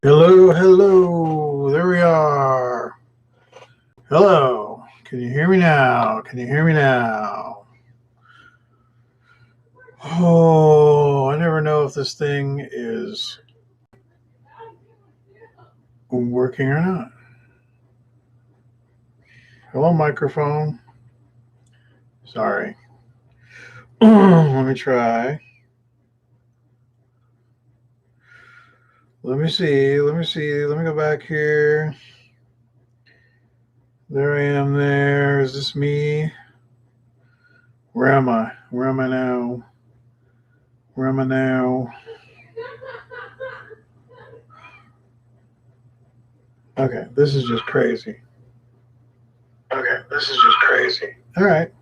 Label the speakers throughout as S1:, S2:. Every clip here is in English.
S1: Hello, hello. There we are. Hello. Can you hear me now? Can you hear me now? Oh, I never know if this thing is working or not. Hello, microphone. Sorry. Let me try. Let me see. Let me see. Let me go back here. There I am there. Is this me? Where am I? Where am I now? Where am I now? Okay, this is just crazy. Okay, this is just crazy. All right.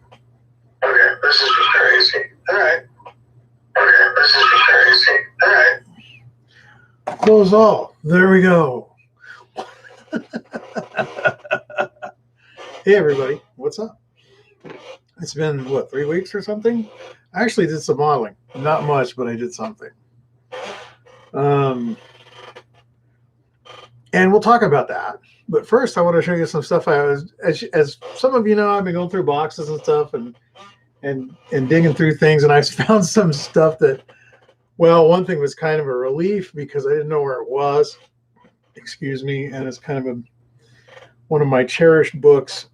S1: Okay, this is just crazy. All right. Okay, this is just crazy. All right. Close all. There we go. Hey, everybody. What's up? It's been, what, 3 weeks or something? I actually did some modeling. Not much, but I did something. And we'll talk about that. But first, I want to show you some stuff I was, as some of you know, I've been going through boxes and stuff and digging through things, and I found some stuff that, well, one thing was kind of a relief because I didn't know where it was. Excuse me, and it's kind of one of my cherished books.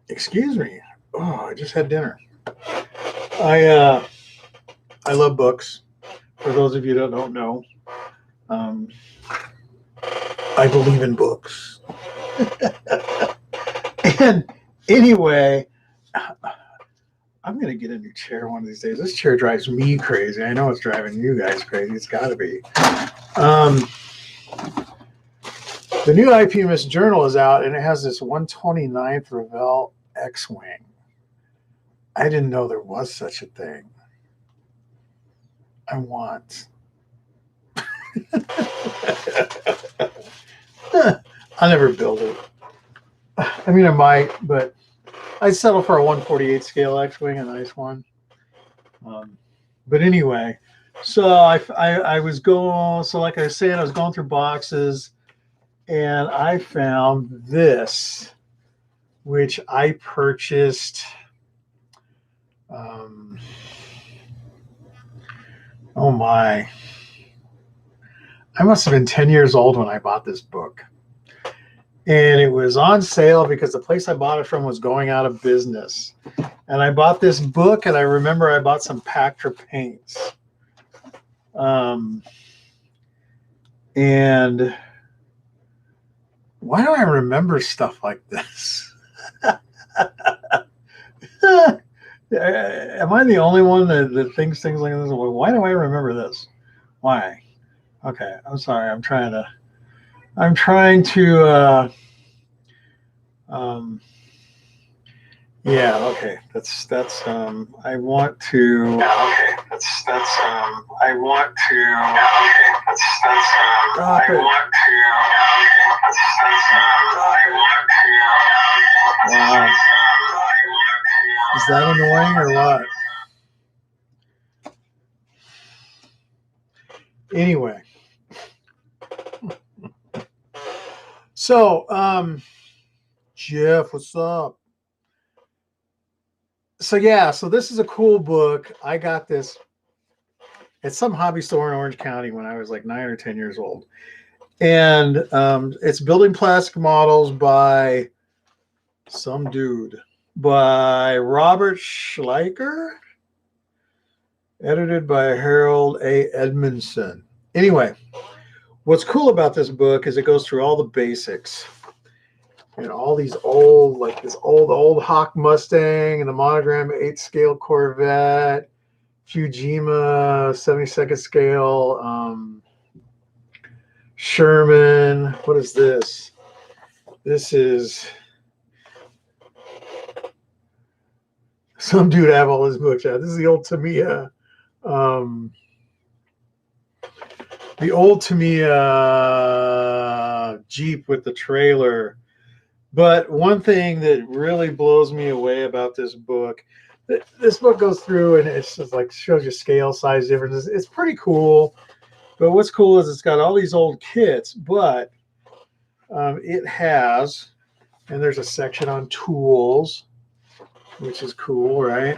S1: Excuse me. Oh, I just had dinner. I love books. For those of you that don't know, I believe in books. And anyway, I'm going to get a new chair one of these days. This chair drives me crazy. I know it's driving you guys crazy. It's got to be. The new IPMS Journal is out, and it has this 129th Revell X-Wing. I didn't know there was such a thing. I want. I'll never build it. I mean, I might, but I'd settle for a 148 scale X-Wing, a nice one. But anyway, so I was going, so like I was saying, I was going through boxes, and I found this, which I purchased. Oh my. I must have been 10 years old when I bought this book. And it was on sale because the place I bought it from was going out of business. And I bought this book, and I remember I bought some Pactra paints. And why do I remember stuff like this? Am I the only one that thinks things like this? Why do I remember this? Why? Okay, I'm sorry. I'm trying to. Yeah. Okay. That's. I want to. Yeah. Okay. That's. I want to. Yeah. Okay. That's. Stop it. I want to. Yeah. Okay. That's. I want to. Wow. Is that annoying or what? Anyway. So, Jeff, what's up? So yeah, so this is a cool book. I got this at some hobby store in Orange County when I was like 9 or 10 years old. And it's building plastic models by some dude, by Robert Schleicher, edited by Harold A. Edmondson. Anyway, what's cool about this book is it goes through all the basics. You know, all these old, like this old Hawk Mustang and the monogram 8 scale Corvette, Fujima 72nd scale, Sherman. What is this? This is some dude have all his books out. This is the old Tamiya. The old Tamiya Jeep with the trailer. But one thing that really blows me away about this book goes through and it's just like shows you scale size differences. It's pretty cool. But what's cool is it's got all these old kits, but it has, and there's a section on tools, which is cool, right?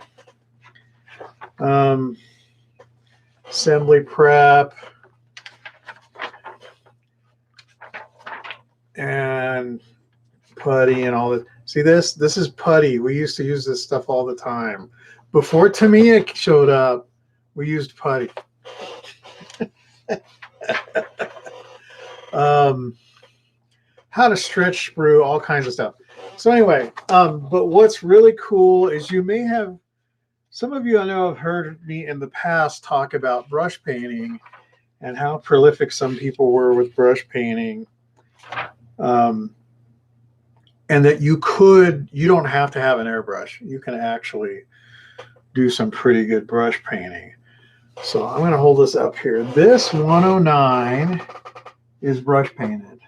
S1: Assembly prep and putty and all that. See this? This is putty. We used to use this stuff all the time. Before Tamiya showed up, we used putty. How to stretch sprue, all kinds of stuff. So anyway, but what's really cool is you may have, some of you I know have heard me in the past talk about brush painting and how prolific some people were with brush painting. And that you don't have to have an airbrush. You can actually do some pretty good brush painting. So I'm going to hold this up here. This 109 is brush painted.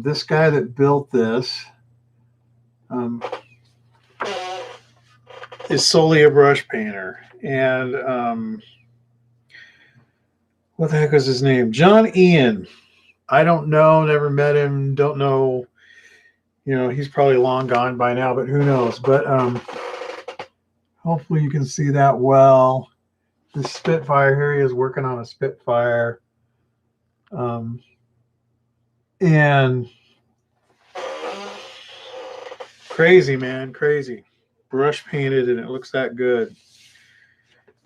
S1: This guy that built this is solely a brush painter. And what the heck was his name? John Ian. I don't know, never met him, don't know, he's probably long gone by now, but who knows. But hopefully you can see that well. The Spitfire here, he is working on a Spitfire. And crazy, man, crazy. Brush painted and it looks that good.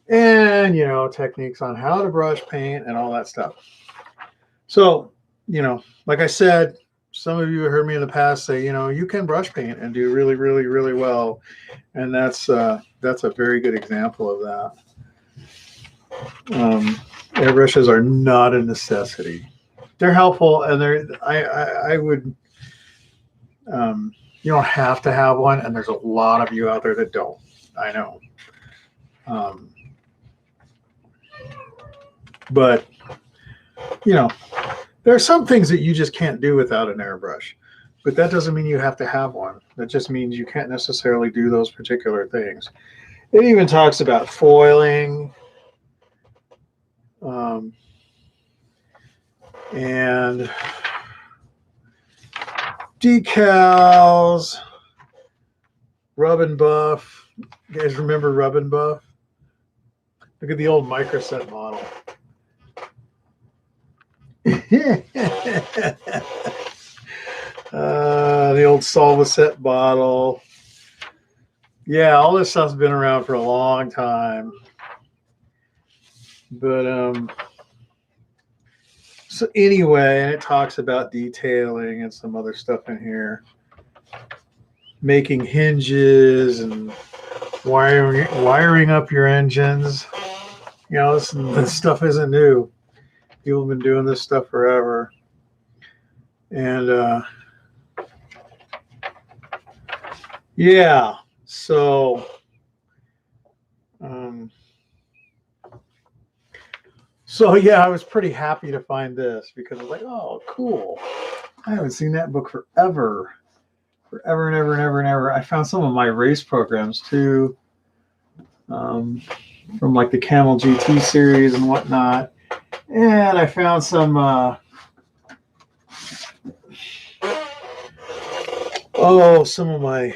S1: And, techniques on how to brush paint and all that stuff. So, like I said, some of you have heard me in the past say, you can brush paint and do really, really, really well. And that's a very good example of that. Airbrushes are not a necessity. They're helpful, and I would, you don't have to have one, and there's a lot of you out there that don't. I know. But, there are some things that you just can't do without an airbrush, but that doesn't mean you have to have one. That just means you can't necessarily do those particular things. It even talks about foiling, and decals, rub and buff. You guys remember rub and buff? Look at the old microset model. The old Solvaset bottle. Yeah, all this stuff's been around for a long time. But so anyway, and it talks about detailing and some other stuff in here. Making hinges and wiring up your engines. This stuff isn't new. People have been doing this stuff forever. And yeah, so yeah, I was pretty happy to find this because I was like, oh, cool. I haven't seen that book forever and ever and ever and ever. I found some of my race programs too, from like the Camel GT series and whatnot. And I found some some of my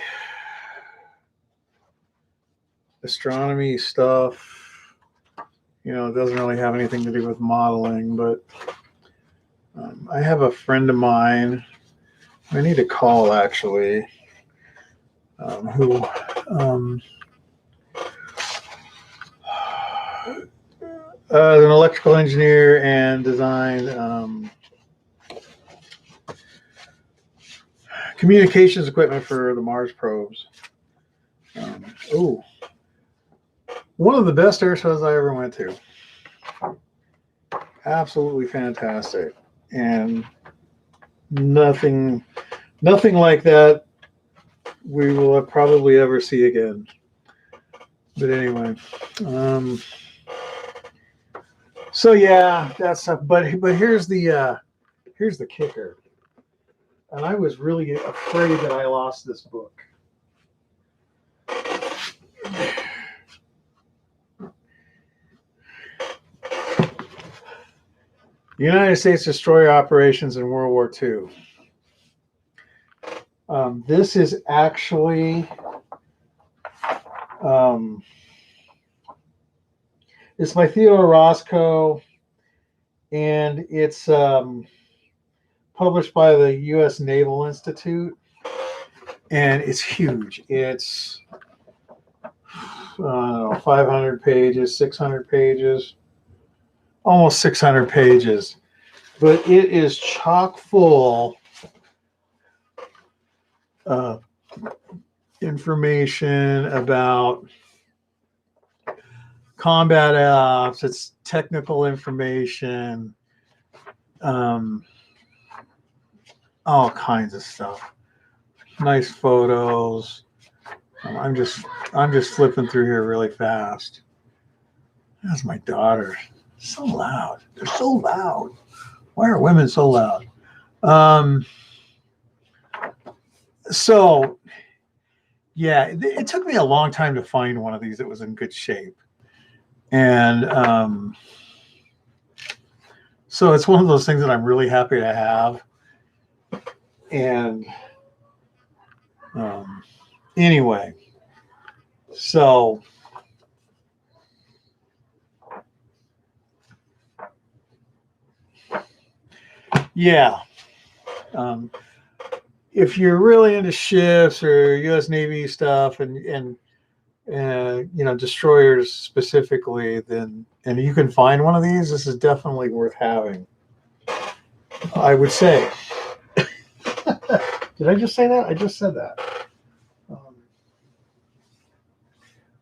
S1: astronomy stuff. It doesn't really have anything to do with modeling, but I have a friend of mine I need to call actually, who an electrical engineer and designed communications equipment for the Mars probes. One of the best air shows I ever went to. Absolutely fantastic. And nothing like that we will probably ever see again. But anyway, so yeah, that's stuff. But here's the kicker. And I was really afraid that I lost this book. United States destroyer operations in World War II. This is actually it's by Theodore Roscoe, and it's published by the U.S. Naval Institute, and it's huge. It's 500 pages, 600 pages, almost 600 pages, but it is chock full of information about combat ops. It's technical information, all kinds of stuff. Nice photos. I'm just flipping through here really fast. That's my daughter. So loud. They're so loud. Why are women so loud? So yeah, it took me a long time to find one of these that was in good shape. And so it's one of those things that I'm really happy to have. And anyway, so yeah, if you're really into ships or U.S. Navy stuff and destroyers specifically, then and you can find one of these, this is definitely worth having, I would say. Did I just say that? I just said that.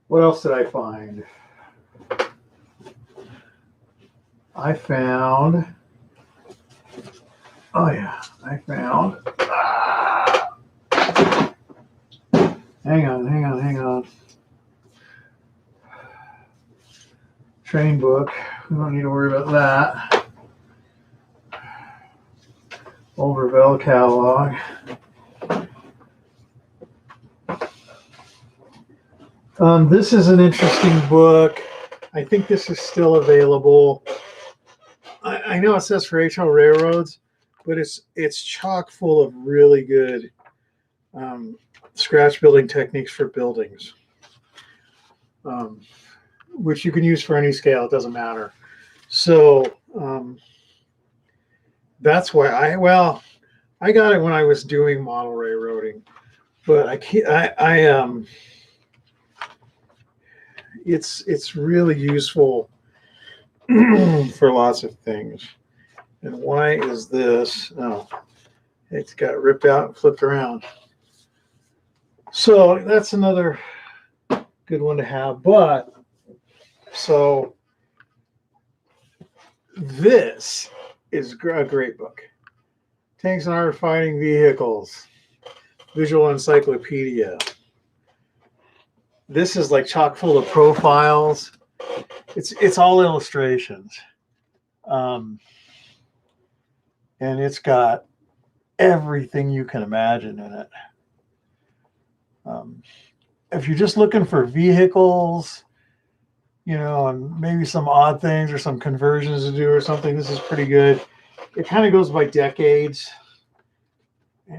S1: What else did I find? I found. Hang on. Train book. We don't need to worry about that. Old Revell catalog. This is an interesting book. I think this is still available. I know it says for HL Railroads, but it's chock full of really good scratch building techniques for buildings, which you can use for any scale. It doesn't matter. So that's why I got it when I was doing model railroading, but it's really useful for lots of things. And why is this? Oh, it's got ripped out and flipped around. So that's another good one to have. But so this is a great book. Tanks and Armored Fighting Vehicles, Visual Encyclopedia. This is like chock full of profiles. It's all illustrations. And it's got everything you can imagine in it. If you're just looking for vehicles, and maybe some odd things or some conversions to do or something, this is pretty good. It kind of goes by decades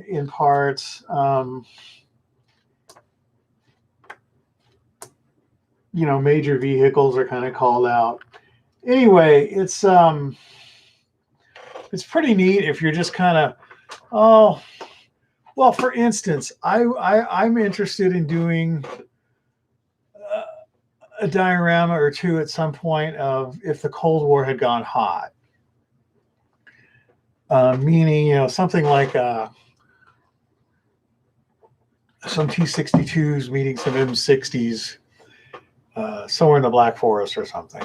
S1: in parts. Major vehicles are kind of called out. Anyway, it's pretty neat if you're just kind of, well, for instance, I'm interested in doing a diorama or two at some point of if the Cold War had gone hot. Meaning, something like some T-62s meeting some M-60s somewhere in the Black Forest or something.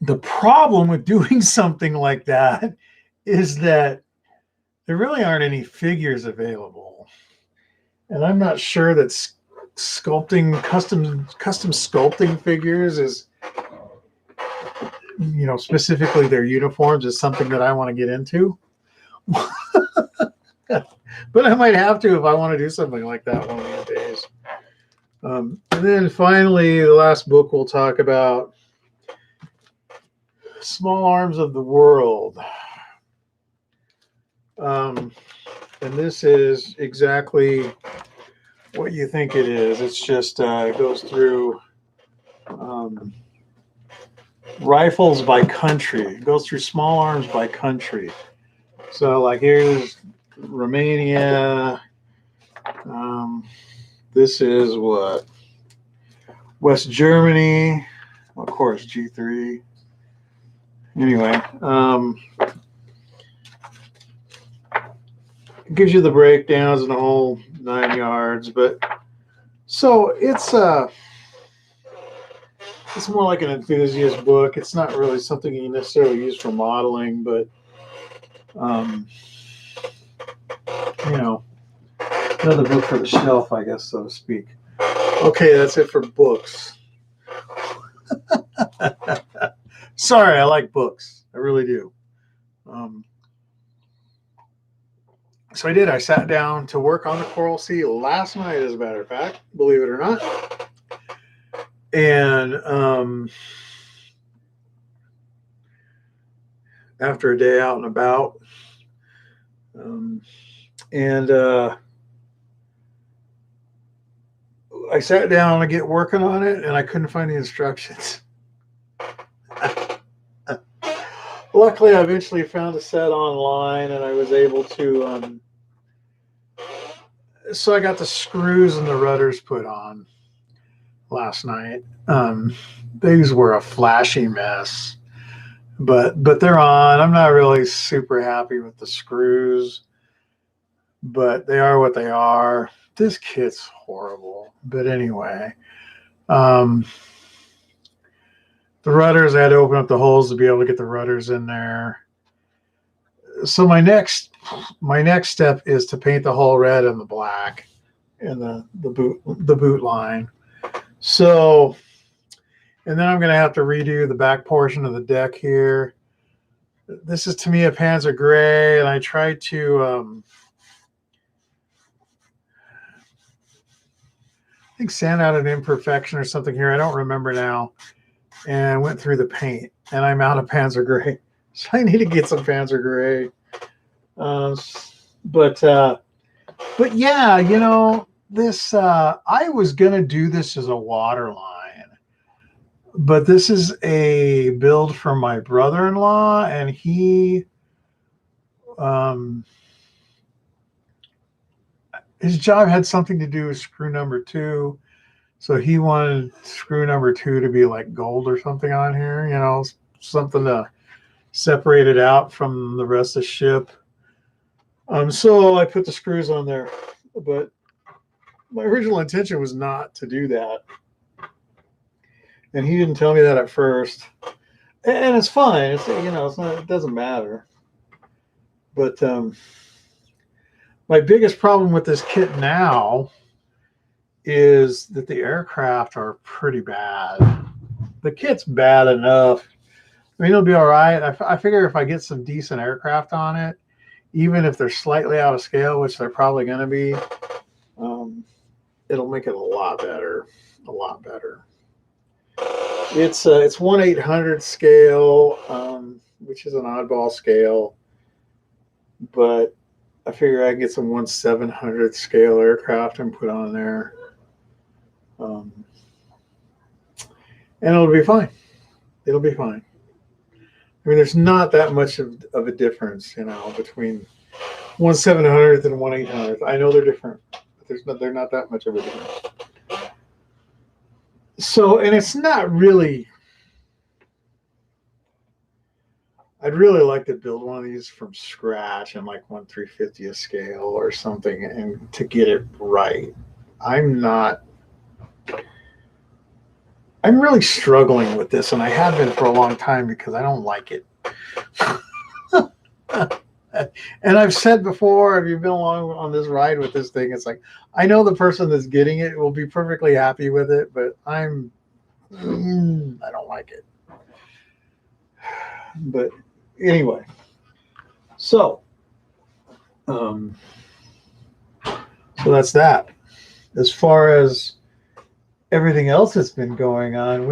S1: The problem with doing something like that is that there really aren't any figures available. And I'm not sure that custom sculpting figures is, specifically their uniforms is something that I want to get into. But I might have to if I want to do something like that one of these days. And then finally, the last book we'll talk about Small Arms of the World. And this is exactly what you think it is. It's just, it goes through rifles by country. It goes through small arms by country. So, like, here's Romania. This is what? West Germany. Of course, G3. Anyway, it gives you the breakdowns and the whole 9 yards. But so it's more like an enthusiast book. It's not really something you necessarily use for modeling, but you know, another book for the shelf, I guess, so to speak. Okay, that's it for books. Sorry, I like books. I really do. So I did. I sat down to work on the Coral Sea last night, as a matter of fact, believe it or not. And after a day out and about, I sat down to get working on it, and I couldn't find the instructions. Luckily, I eventually found a set online, and I was able to. So I got the screws and the rudders put on last night. These were a flashy mess, but they're on. I'm not really super happy with the screws, but they are what they are. This kit's horrible, but anyway. The rudders, I had to open up the holes to be able to get the rudders in there. So my next step is to paint the hull red and the black and the boot line. So, and then I'm going to have to redo the back portion of the deck here. This is Tamiya Panzer Gray, and I tried to I think sand out an imperfection or something here. I don't remember now. And went through the paint, and I'm out of Panzer Gray. So I need to get some Panzer Gray. But yeah, you know, this, I was going to do this as a water line, but this is a build from my brother-in-law, and he, his job had something to do with screw number 2. So he wanted screw number 2 to be like gold or something on here, you know, something to separate it out from the rest of the ship. So I put the screws on there, but my original intention was not to do that. And he didn't tell me that at first. And it's fine. It's, you know, it doesn't matter. But my biggest problem with this kit now is that the aircraft are pretty bad. The kit's bad enough. I mean, it'll be all right. I figure if I get some decent aircraft on it, even if they're slightly out of scale, which they're probably going to be, it'll make it a lot better. A lot better. It's 1/800 scale, which is an oddball scale, but I figure I can get some 1/700 scale aircraft and put on there. And it'll be fine. It'll be fine. I mean, there's not that much of a difference, you know, between 1/700 and 1/800. I know they're different, but they're not that much of a difference. So, and it's not really, I'd really like to build one of these from scratch and like 1/350th scale or something, and to get it right. I'm really struggling with this, and I have been for a long time because I don't like it. And I've said before, if you've been along on this ride with this thing, it's like, I know the person that's getting it will be perfectly happy with it, but I don't like it. But anyway, so that's that. As far as everything else that's been going on,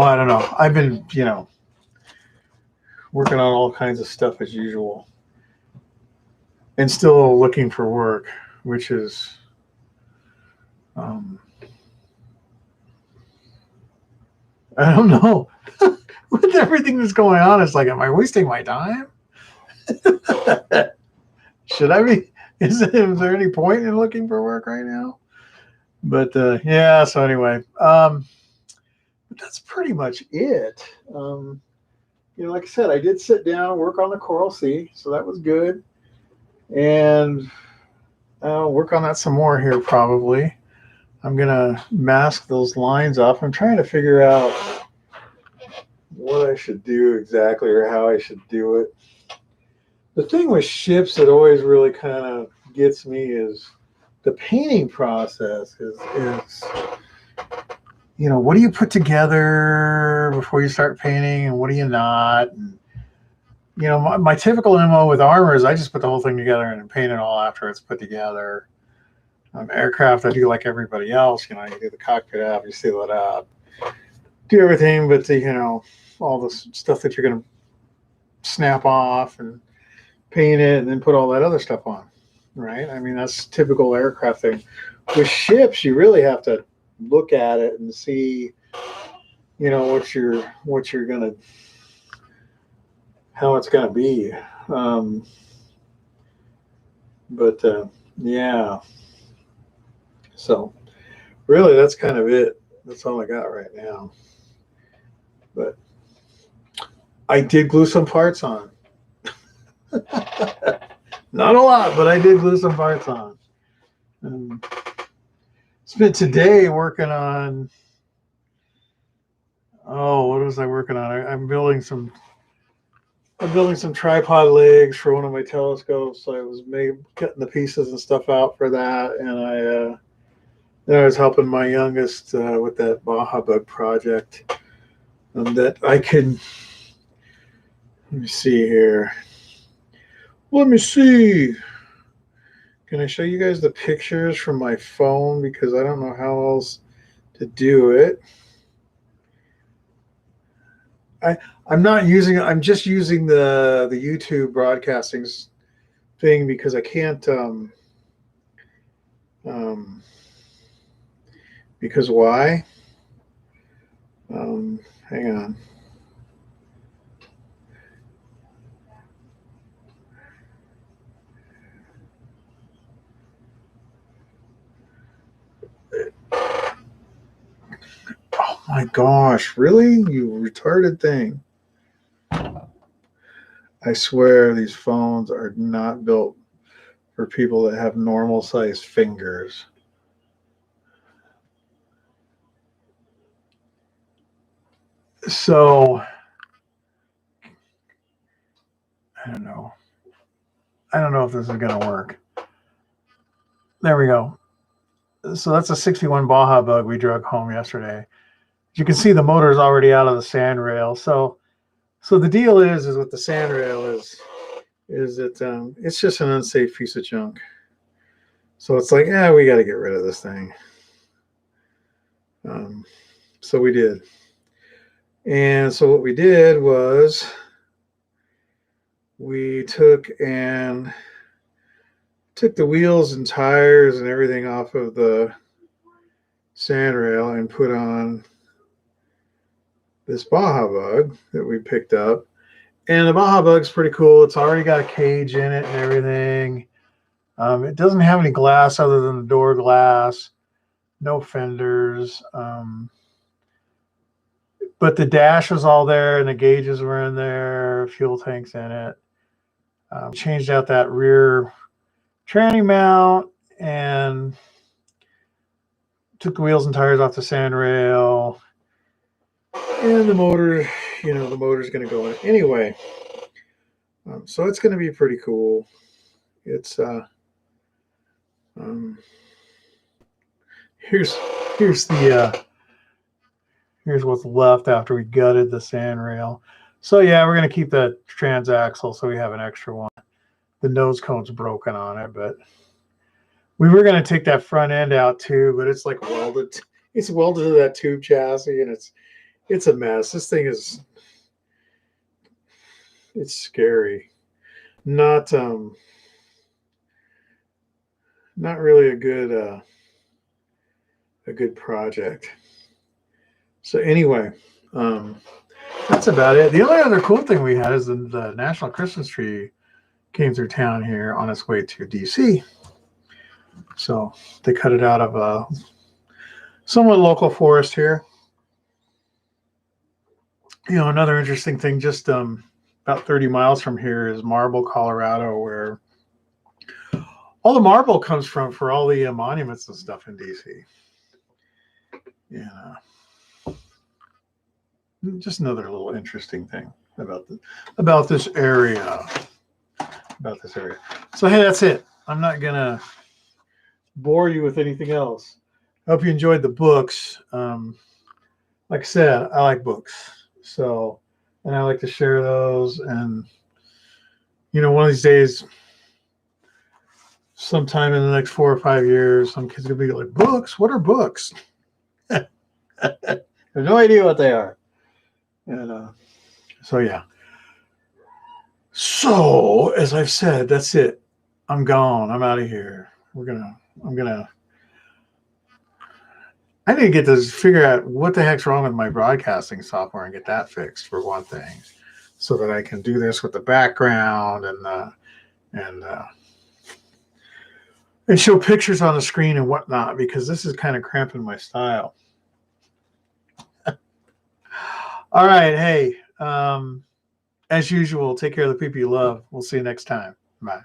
S1: I don't know. I've been, working on all kinds of stuff as usual, and still looking for work, which is, I don't know. With everything that's going on, it's like, am I wasting my time? Should I be? Is there any point in looking for work right now? But yeah. So anyway, that's pretty much it. Like I said, I did sit down and work on the Coral Sea, so that was good, and I'll work on that some more here probably. I'm gonna mask those lines off. I'm trying to figure out what I should do exactly or how I should do it. The thing with ships that always really kind of gets me is the painting process is what do you put together before you start painting and what do you not? And, my typical MO with armor is I just put the whole thing together and paint it all after it's put together. Aircraft, I do like everybody else. You do the cockpit up, you seal it up, do everything, but all the stuff that you're going to snap off and paint it and then put all that other stuff on, right? I mean, that's typical aircraft thing. With ships, you really have to look at it and see, what you're gonna, how it's gonna be. Yeah. So really, that's kind of it. That's all I got right now. But I did glue some parts on. Not a lot, but I did glue some parts on. Spent today working on, what was I working on? I'm building some tripod legs for one of my telescopes. So I was cutting the pieces and stuff out for that, and then I was helping my youngest with that Baja Bug project. That I could. Let me see here. Let me see. Can I show you guys the pictures from my phone because I don't know how else to do it. I'm not using it. I'm just using the YouTube broadcasting thing because I can't. Because why? Hang on. Oh my gosh, really? You retarded thing. I swear these phones are not built for people that have normal sized fingers. So, I don't know. I don't know if this is going to work. There we go. So that's a 61 Baja Bug we drug home yesterday. You can see the motor is already out of the sand rail. So the deal is with the sand rail is that it's just an unsafe piece of junk. So it's like, we got to get rid of this thing. So we did. And so what we did was we took the wheels and tires and everything off of the sand rail and put on this Baja Bug that we picked up. And the Baja Bug's pretty cool. It's already got a cage in it and everything. It doesn't have any glass other than the door glass, no fenders. But the dash was all there and the gauges were in there, fuel tanks in it. Changed out that rear tranny mount and took the wheels and tires off the sand rail. And the motor, the motor's going to go in anyway. So it's going to be pretty cool. It's here's what's left after we gutted the sand rail. So yeah, we're going to keep that transaxle so we have an extra one. The nose cone's broken on it, but we were going to take that front end out too, but it's like welded. It's welded to that tube chassis, and it's a mess. This thing is, it's scary. Not not really a good project. So anyway, um, that's about it. The only other cool thing we had is the National Christmas Tree came through town here on its way to DC. So they cut it out of a somewhat local forest here. You know, another interesting thing, just about 30 miles from here is Marble, Colorado, where all the marble comes from for all the monuments and stuff in DC. Yeah, just another little interesting thing about this area. About this area. So hey, that's it. I'm not gonna bore you with anything else. I hope you enjoyed the books. Like I said, I like books. So, and I like to share those. And, you know, one of these days, sometime in the next 4 or 5 years, some kids are going to be like, books? What are books? I have no idea what they are. And so, yeah. So, as I've said, that's it. I'm gone. I'm out of here. I need to get this, figure out what the heck's wrong with my broadcasting software and get that fixed for one thing, so that I can do this with the background and show pictures on the screen and whatnot, because this is kind of cramping my style. All right. Hey, as usual, take care of the people you love. We'll see you next time. Bye.